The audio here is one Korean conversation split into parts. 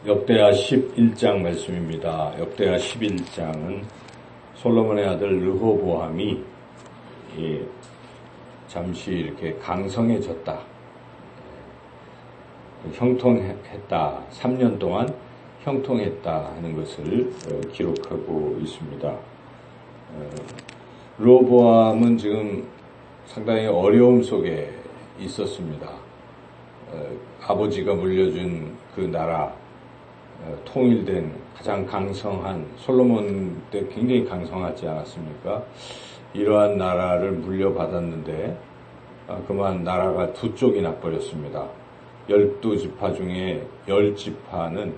역대하 11장 말씀입니다. 역대하 11장은 솔로몬의 아들 르호보암이 잠시 이렇게 강성해졌다. 형통했다. 3년 동안 형통했다 하는 것을 기록하고 있습니다. 르호보암은 지금 상당히 어려움 속에 있었습니다. 아버지가 물려준 그 나라, 통일된 가장 강성한, 솔로몬 때 굉장히 강성하지 않았습니까? 이러한 나라를 물려받았는데 그만 나라가 두 쪽이 나버렸습니다. 12지파 중에 10지파는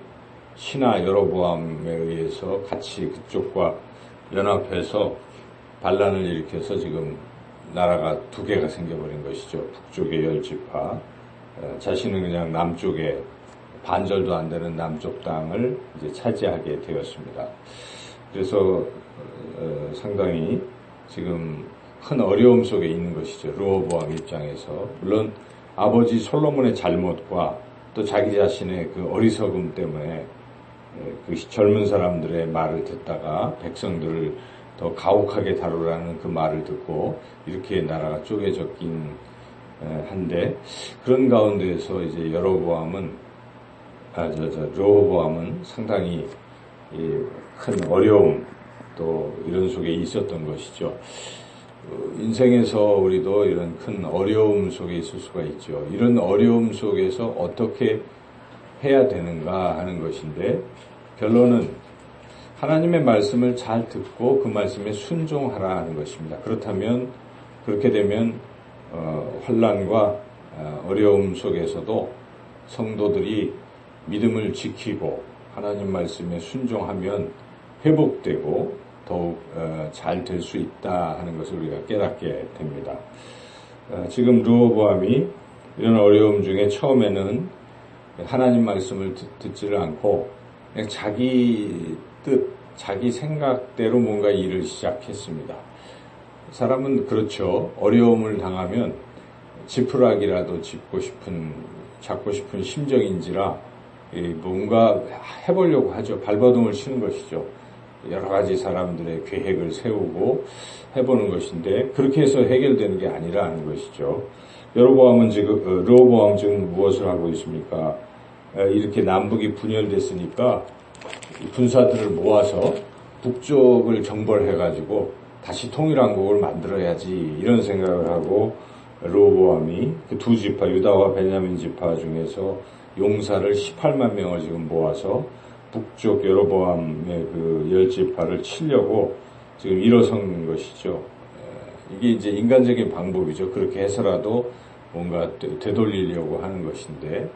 신하 여로보암에 의해서 같이 그쪽과 연합해서 반란을 일으켜서 지금 나라가 두 개가 생겨버린 것이죠. 북쪽의 10지파, 자신은 그냥 남쪽에 반절도 안 되는 남쪽 땅을 이제 차지하게 되었습니다. 그래서 상당히 지금 큰 어려움 속에 있는 것이죠. 르호보암 입장에서. 물론 아버지 솔로몬의 잘못과 또 자기 자신의 그 어리석음 때문에 그 젊은 사람들의 말을 듣다가 백성들을 더 가혹하게 다루라는 그 말을 듣고 이렇게 나라가 쪼개졌긴 한데, 그런 가운데에서 이제 르호보암은 상당히 큰 어려움 또 이런 속에 있었던 것이죠. 인생에서 우리도 이런 큰 어려움 속에 있을 수가 있죠. 이런 어려움 속에서 어떻게 해야 되는가 하는 것인데, 결론은 하나님의 말씀을 잘 듣고 그 말씀에 순종하라 하는 것입니다. 그렇게 되면 환난과 어려움 속에서도 성도들이 믿음을 지키고 하나님 말씀에 순종하면 회복되고 더욱 잘 될 수 있다 하는 것을 우리가 깨닫게 됩니다. 지금 르호보암이 이런 어려움 중에 처음에는 하나님 말씀을 듣지를 않고 그냥 자기 뜻, 자기 생각대로 뭔가 일을 시작했습니다. 사람은 그렇죠. 어려움을 당하면 지푸라기라도 잡고 싶은 심정인지라 뭔가 해보려고 하죠. 발버둥을 치는 것이죠. 여러 가지 사람들의 계획을 세우고 해보는 것인데, 그렇게 해서 해결되는 게 아니라는 것이죠. 르호보암은 지금 무엇을 하고 있습니까? 이렇게 남북이 분열됐으니까 군사들을 모아서 북쪽을 정벌해가지고 다시 통일왕국을 만들어야지, 이런 생각을 하고 르호보암이 그 두 지파, 유다와 베냐민 지파 중에서 용사를 18만 명을 지금 모아서 북쪽 여로보암의 그 10지파를 치려고 지금 일어선 것이죠. 이게 이제 인간적인 방법이죠. 그렇게 해서라도 뭔가 되돌리려고 하는 것인데,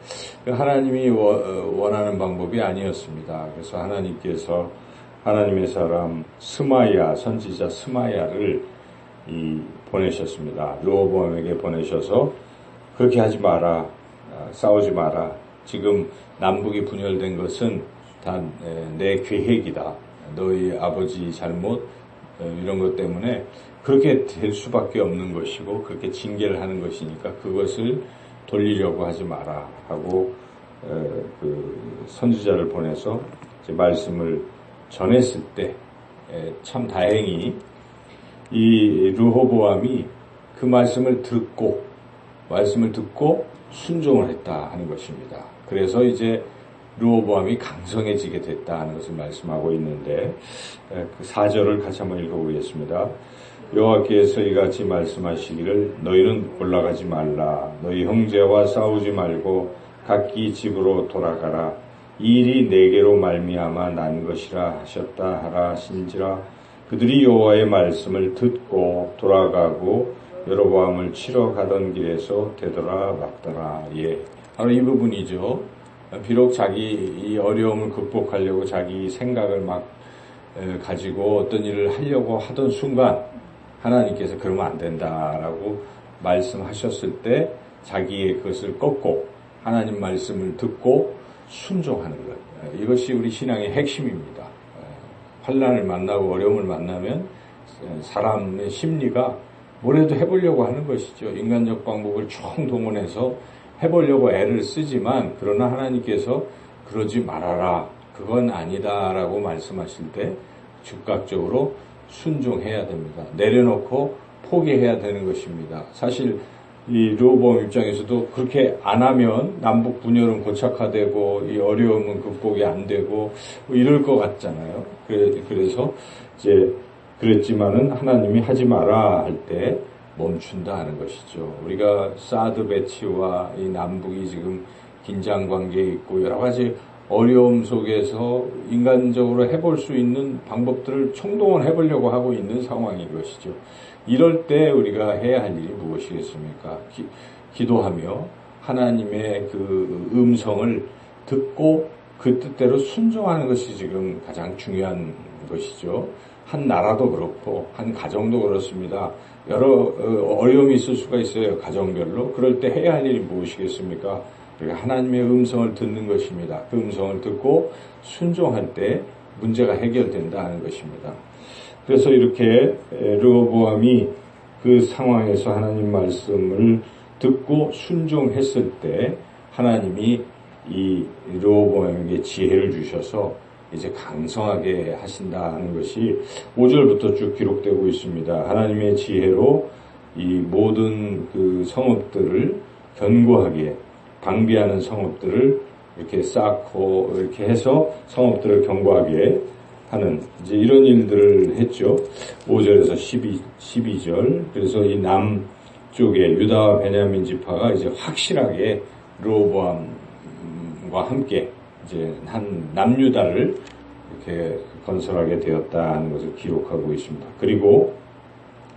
하나님이 원하는 방법이 아니었습니다. 그래서 하나님께서 하나님의 사람 스마야, 선지자 스마야를 보내셨습니다. 르호보암에게 보내셔서 그렇게 하지 마라, 싸우지 마라. 지금 남북이 분열된 것은 다 내 계획이다. 너희 아버지 잘못 이런 것 때문에 그렇게 될 수밖에 없는 것이고 그렇게 징계를 하는 것이니까 그것을 돌리려고 하지 마라 하고 그 선지자를 보내서 이제 말씀을 전했을 때 참 다행히 이 르호보암이 그 말씀을 듣고 순종을 했다 하는 것입니다. 그래서 이제 르호보암이 강성해지게 됐다 하는 것을 말씀하고 있는데, 그 4절을 같이 한번 읽어보겠습니다. 여호와께서 이같이 말씀하시기를 너희는 올라가지 말라. 너희 형제와 싸우지 말고 각기 집으로 돌아가라. 이 일이 내게로 말미암아 난 것이라 하셨다 하라 하신지라. 그들이 여호와의 말씀을 듣고 돌아가고 여로보암을 치러 가던 길에서 되돌아 막더라. 바로 이 부분이죠. 비록 자기 이 어려움을 극복하려고 자기 생각을 막 가지고 어떤 일을 하려고 하던 순간 하나님께서 그러면 안 된다라고 말씀하셨을 때 자기의 그것을 꺾고 하나님 말씀을 듣고 순종하는 것. 이것이 우리 신앙의 핵심입니다. 환난을 만나고 어려움을 만나면 사람의 심리가 뭐라도 해보려고 하는 것이죠. 인간적 방법을 총동원해서 해보려고 애를 쓰지만, 그러나 하나님께서 그러지 말아라. 그건 아니다라고 말씀하실 때 즉각적으로 순종해야 됩니다. 내려놓고 포기해야 되는 것입니다. 사실 이 르호보암 입장에서도 그렇게 안 하면 남북 분열은 고착화되고 이 어려움은 극복이 안 되고 뭐 이럴 것 같잖아요. 그래서 이제 그랬지만은 하나님이 하지 마라 할 때 멈춘다 하는 것이죠. 우리가 사드 배치와 이 남북이 지금 긴장 관계에 있고 여러 가지 어려움 속에서 인간적으로 해볼 수 있는 방법들을 총동원 해보려고 하고 있는 상황인 것이죠. 이럴 때 우리가 해야 할 일이 무엇이겠습니까? 기도하며 하나님의 그 음성을 듣고 그 뜻대로 순종하는 것이 지금 가장 중요한 것이죠. 한 나라도 그렇고 한 가정도 그렇습니다. 여러 어려움이 있을 수가 있어요. 가정별로. 그럴 때 해야 할 일이 무엇이겠습니까? 우리가 하나님의 음성을 듣는 것입니다. 그 음성을 듣고 순종할 때 문제가 해결된다 하는 것입니다. 그래서 이렇게 르호보암이 그 상황에서 하나님 말씀을 듣고 순종했을 때 하나님이 이 르호보암에게 지혜를 주셔서 이제 강성하게 하신다 하는 것이 5절부터 쭉 기록되고 있습니다. 하나님의 지혜로 이 모든 그 성읍들을 견고하게 방비하는 성읍들을 이렇게 쌓고 이렇게 해서 성읍들을 견고하게 하는 이제 이런 일들을 했죠. 5절에서 12절. 그래서 이 남쪽에 유다와 베냐민 지파가 이제 확실하게 르호보암과 함께 이제 한 남유다를 이렇게 건설하게 되었다 하는 것을 기록하고 있습니다. 그리고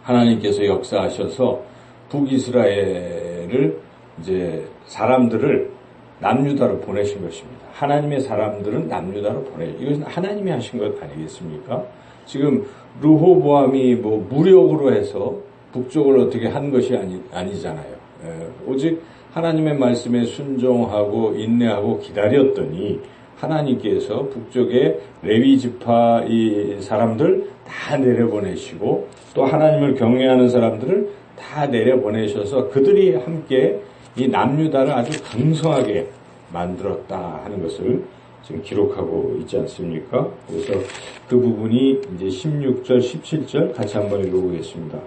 하나님께서 역사하셔서 북이스라엘을 이제 사람들을 남유다로 보내신 것입니다. 하나님의 사람들은 남유다로 이것은 하나님이 하신 것 아니겠습니까? 지금 르호보암이 뭐 무력으로 해서 북쪽을 어떻게 한 것이 아니잖아요. 오직 하나님의 말씀에 순종하고 인내하고 기다렸더니 하나님께서 북쪽의 레위 지파 이 사람들 다 내려보내시고 또 하나님을 경외하는 사람들을 다 내려보내셔서 그들이 함께 이 남유다를 아주 강성하게 만들었다 하는 것을 지금 기록하고 있지 않습니까? 그래서 그 부분이 이제 16절, 17절 같이 한번 읽어보겠습니다.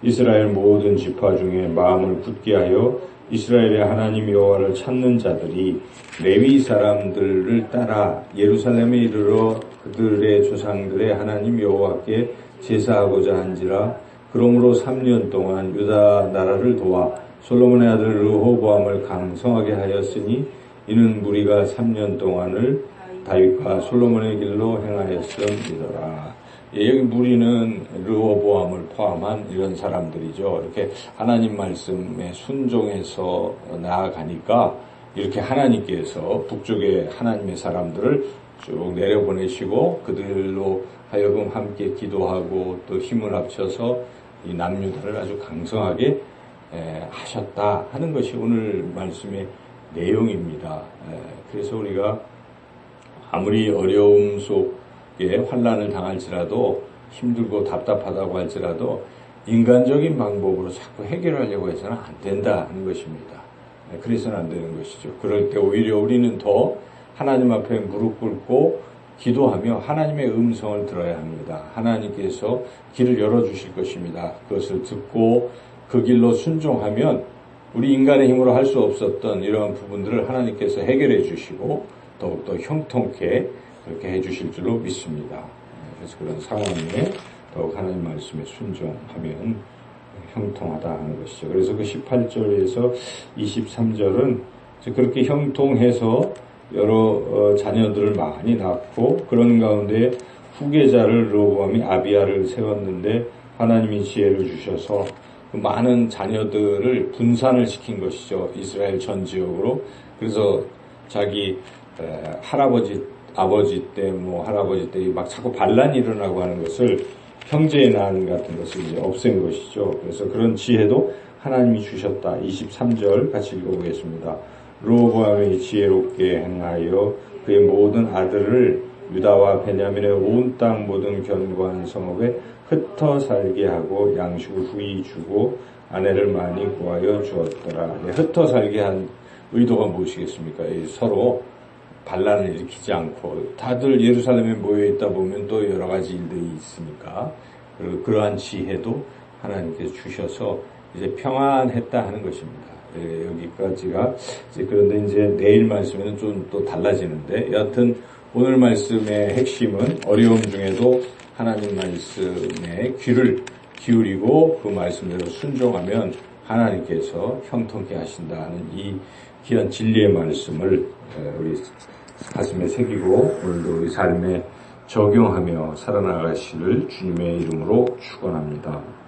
이스라엘 모든 지파 중에 마음을 굳게 하여 이스라엘의 하나님 여호와를 찾는 자들이 레위 사람들을 따라 예루살렘에 이르러 그들의 조상들의 하나님 여호와께 제사하고자 한지라. 그러므로 3년 동안 유다 나라를 도와 솔로몬의 아들 르호보암을 강성하게 하였으니 이는 무리가 3년 동안을 다윗과 솔로몬의 길로 행하였음이더라. 여기 무리는 르호보암을 포함한 이런 사람들이죠. 이렇게 하나님 말씀에 순종해서 나아가니까 이렇게 하나님께서 북쪽에 하나님의 사람들을 쭉 내려보내시고 그들로 하여금 함께 기도하고 또 힘을 합쳐서 이 남유다를 아주 강성하게 하셨다 하는 것이 오늘 말씀의 내용입니다. 그래서 우리가 아무리 어려움 속에 환난을 당할지라도 힘들고 답답하다고 할지라도 인간적인 방법으로 자꾸 해결하려고 해서는 안 된다 하는 것입니다. 그래서는 안 되는 것이죠. 그럴 때 오히려 우리는 더 하나님 앞에 무릎 꿇고 기도하며 하나님의 음성을 들어야 합니다. 하나님께서 길을 열어주실 것입니다. 그것을 듣고 그 길로 순종하면 우리 인간의 힘으로 할 수 없었던 이러한 부분들을 하나님께서 해결해 주시고 더욱더 형통케 그렇게 해 주실 줄로 믿습니다. 그래서 그런 상황에 더욱 하나님 말씀에 순종하면 형통하다 하는 것이죠. 그래서 그 18절에서 23절은 그렇게 형통해서 여러 자녀들을 많이 낳고 그런 가운데 후계자를 르호보암이 아비야를 세웠는데 하나님이 지혜를 주셔서 그 많은 자녀들을 분산을 시킨 것이죠. 이스라엘 전 지역으로. 그래서 자기 할아버지, 아버지 때, 할아버지 때 막 자꾸 반란이 일어나고 하는 것을 형제의 난 같은 것을 이제 없앤 것이죠. 그래서 그런 지혜도 하나님이 주셨다. 23절 같이 읽어보겠습니다. 르호보암이 지혜롭게 행하여 그의 모든 아들을 유다와 베냐민의 온 땅 모든 견고한 성읍에 흩어 살게 하고 양식을 후히 주고 아내를 많이 구하여 주었더라. 흩어 살게 한 의도가 무엇이겠습니까? 서로 반란을 일으키지 않고 다들 예루살렘에 모여 있다 보면 또 여러 가지 일들이 있으니까 그러한 지혜도 하나님께서 주셔서 이제 평안했다 하는 것입니다. 여기까지가 그런데 이제 내일 말씀에는 좀 또 달라지는데 여하튼 오늘 말씀의 핵심은 어려움 중에도 하나님 말씀에 귀를 기울이고 그 말씀대로 순종하면 하나님께서 형통케 하신다 하는 이 귀한 진리의 말씀을 우리 가슴에 새기고 오늘도 우리 삶에 적용하며 살아나가시를 주님의 이름으로 축원합니다.